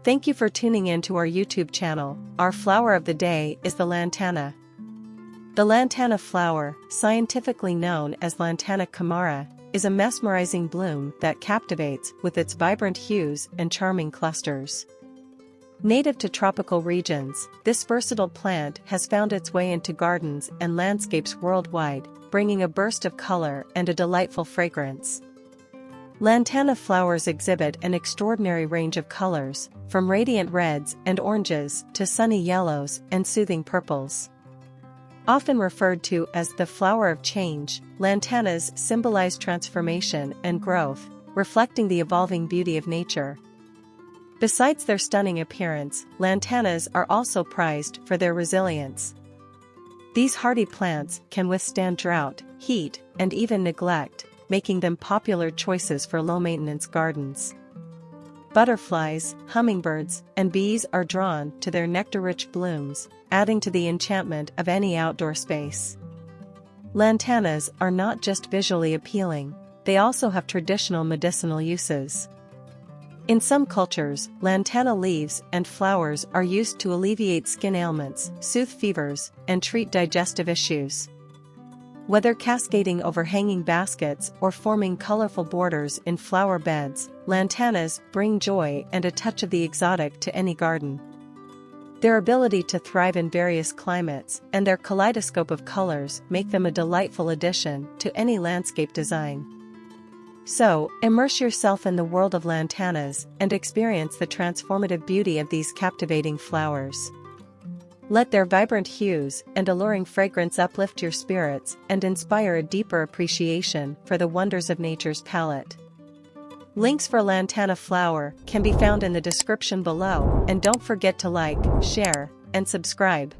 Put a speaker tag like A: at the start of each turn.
A: Thank you for tuning in to our YouTube channel. Our flower of the day is the lantana. The lantana flower, scientifically known as Lantana camara, is a mesmerizing bloom that captivates with its vibrant hues and charming clusters. Native to tropical regions, this versatile plant has found its way into gardens and landscapes worldwide, bringing a burst of color and a delightful fragrance. Lantana flowers exhibit an extraordinary range of colors, from radiant reds and oranges to sunny yellows and soothing purples. Often referred to as the flower of change, lantanas symbolize transformation and growth, reflecting the evolving beauty of nature. Besides their stunning appearance, lantanas are also prized for their resilience. These hardy plants can withstand drought, heat, and even neglect, making them popular choices for low-maintenance gardens. Butterflies, hummingbirds, and bees are drawn to their nectar-rich blooms, adding to the enchantment of any outdoor space. Lantanas are not just visually appealing, they also have traditional medicinal uses. In some cultures, lantana leaves and flowers are used to alleviate skin ailments, soothe fevers, and treat digestive issues. Whether cascading over hanging baskets or forming colorful borders in flower beds, lantanas bring joy and a touch of the exotic to any garden. Their ability to thrive in various climates and their kaleidoscope of colors make them a delightful addition to any landscape design. So, immerse yourself in the world of lantanas and experience the transformative beauty of these captivating flowers. Let their vibrant hues and alluring fragrance uplift your spirits and inspire a deeper appreciation for the wonders of nature's palette. Links for lantana flower can be found in the description below, and don't forget to like, share, and subscribe.